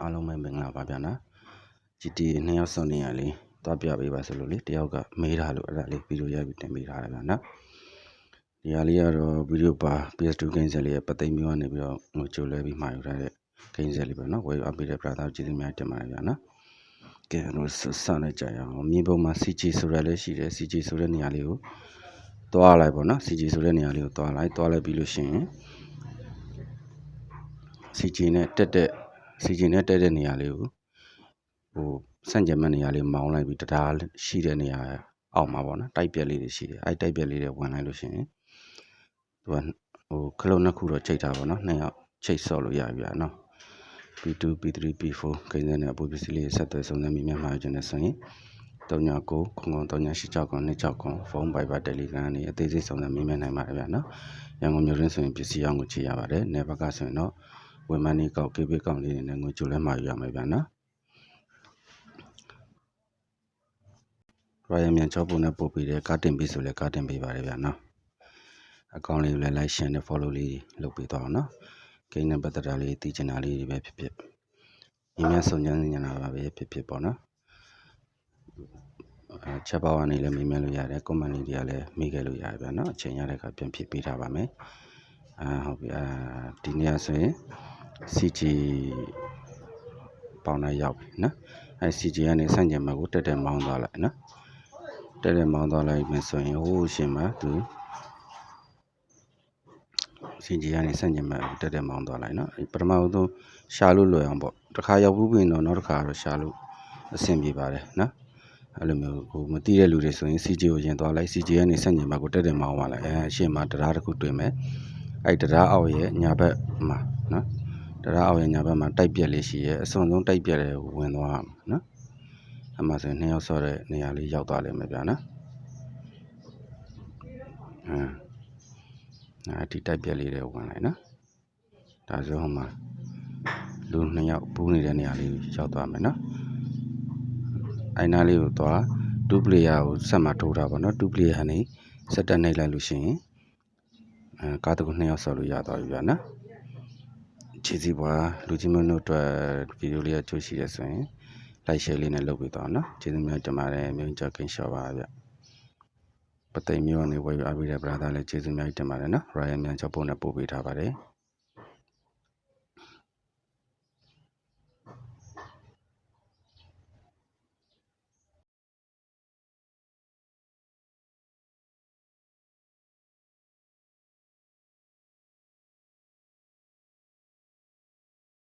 အားလုံးပဲမင်္ဂလာပါဗျာနော် GTA နှစ်ယောက်စုံနေရလေးတွားပြပေးပါဆိုလို့လေတယောက်ကမေးထားလို့အဲ့ဒါလေးဗီဒီယိုရိုက်ပြီးတင်ပေးထားတယ်ဗျာနော်ဒီဟာလေးကတော့ဗီဒီယိုပါ PS2 ဂိမ်းဆက်လေးရဲ့ပသိမ်မျိုးကနေပြီးတော့ငိုကြိုလဲပြီးမှာယူထားတဲ့ဂိမ်းဆက်လေးပဲနော်ဝယ်အပ်ပြီးတဲ့ brother ကျေးဇူးများတင်ပါတယ်ဗျာနော်ကဲတော့စလိုက်ကြရအောင်မြေပုံမှာ CG ဆိုရလဲရှိတယ် CG ဆိုတဲ့နေရာလေးကိုတွားလိုက်ပေါ့နော် CG ဆိုတဲ့နေရာလေးကိုတွားလိုက်ပြီးလို့ရှိရင်CG နဲ့တက်တဲ့နေရာလေးကိုဟိုစန့်ကျင်မဲ့နေရာလေးမောင်းလိုက်ပြီးတရားရှိတဲ့နေရာအောက်မှာပေါ့နော်တိုက်ပြက်လေးတွေရှိတယ်အဲ့တိုက်ပြက်လေးတွေဝင်လိုက်လို့ရှိရင်သူကဟိုခလုံးနှစ်ခုတော့ချိန်ထားပါတော့နှစ်ယောက်ချိတ်ဆော့လို့ရပြီဗျာနော် P2 P3 P4 ကိန်းနဲ့အပူပစ္စည်းလေးဆက်သွယ်စုံစမ်းမိမြတ်မှာခြင်းနဲ့ဆိုရင်39 3986 ဖုန်း Viber Telegram တွေအသေးစိတ်စုံစမ်းမိမြတ်နိုင်ပါတယ်ဗျာနော်ရန်ကုန်မြို့ရင်းဆိုရင်ပစ္စည်းအောင်ကိုချေရပါတယ်နယ်ဘက်ကဆိုရင်တော့ဝယ်မန်းလေးကောက်ကေးပေးကောက်လေးတွေနဲ့ငွေကြိုလဲမှာယူရမယ်ဗျာနော်ရိုင်ယံမြန်ချောပုံနဲ့ပို့ပြီးတဲ့ကားတင်ပေးဆိုလဲကားတင်ပေးပါတယ်ဗျာနော်အကောင့်လေးကိုလည်း like share နဲ့ follow လေးလုပ်ပေးသွားအောင်နော်ကိန်းနဲ့ပတ်သက်တာလေးသိချင်တာလေးတွေပဲဖြစ်ဖြစ်အင်းများစုံစမ်းနေတာပါပဲဖြစ်ဖြစ်ပေါ့နော်ချက်ပေါက်ကနေလည်းမေးမြန်းလို့ရတယ် comment လေးတွေကလည်းမေးခဲ့လို့ရတယ်ဗျာနော်အချိန်ရတဲ့အခါပြန်ဖြည့်ပေးထားပါမယ်ဟုတ်ပြီဒီနေ့ဆိုရင် CG ပေါင်းနဲ့ရောက်ပြီနော်အဲ CG ကနေဆန့်ကျင်ဘက်ကိုတက်မောင်းသွားလိုက်နော်တက်မောင်းသွားလိုက်မယ်ဆိုရင်ဟိုးရှင်မှာသူ CG ကနေဆန့်ကျင်ဘက်တက်မောင်းသွားလိုက်နော်ပထမဆုံးရှာလို့လွယ်အောင်ပေါ့တစ်ခါရောက်ဘူးပြင်တော့နောက်တစ်ခါတော့ရှာလို့အဆင်ပြေပါတယ်နော်အဲ့လိုမျိုးဟိုမသိတဲ့လူတွေဆိုရင် CG ကိုရင်သွားလိုက် CG ကနေဆန့်ကျင်ဘက်ကိုတက်မောင်းသွားလိုက်ရှေ့မှာတရားတစ်ခုတွေ့မယ်အဲ့တရားအောက်ရဲ့ညာဘက်မှာနော်တရားအောက်ရဲ့ညာဘက်မှာတိုက်ပြက်လေးရှိရဲ့အစွန်ဆုံးတိုက်ပြက်လေးကိုဝင်သွားအောင်နော်အမှဆိုရင်နှစ်ယောက်ဆော့တဲ့နေရာလေးရောက်သွားလိမ့်မယ်ဗျာနော်ဒီတိုက်ပြက်လေးတွေဝင်လိုက်နော်ဒါဆိုဟိုမှာလူနှစ်ယောက်ပူးနေတဲ့နေရာလေးရောက်သွားမယ်နော်အိုင်နာလေးကိုသွားဒူပလေယာကိုဆက်မှာထိုးတာပေါ့နော်ဒူပလေယာကနေစက်တက်နှိပ်လိုက်လို့ရှိရင်ကားတကူနှစ်ယောက်ဆော့လို့ရသွားပြီဗျာနော်ခြေစီပွားလူကြီးမျိုးတို့အတွက်ဗီဒီယိုလေးကကြိုးရှိရဆိုရင် like share လေးနဲ့လုပ်ပေးသွားနော်ကျေးဇူးများတင်ပါတယ်မြို့ကျော်ကင်းရှော့ပါဗျပသိမ်မျိုးကနေဝယ်ယူအားပေးတဲ့ brother လည်းကျေးဇူးများတင်ပါတယ်နော် Royal မြန်ချောပုံနဲ့ပို့ပေးထားပါတယ်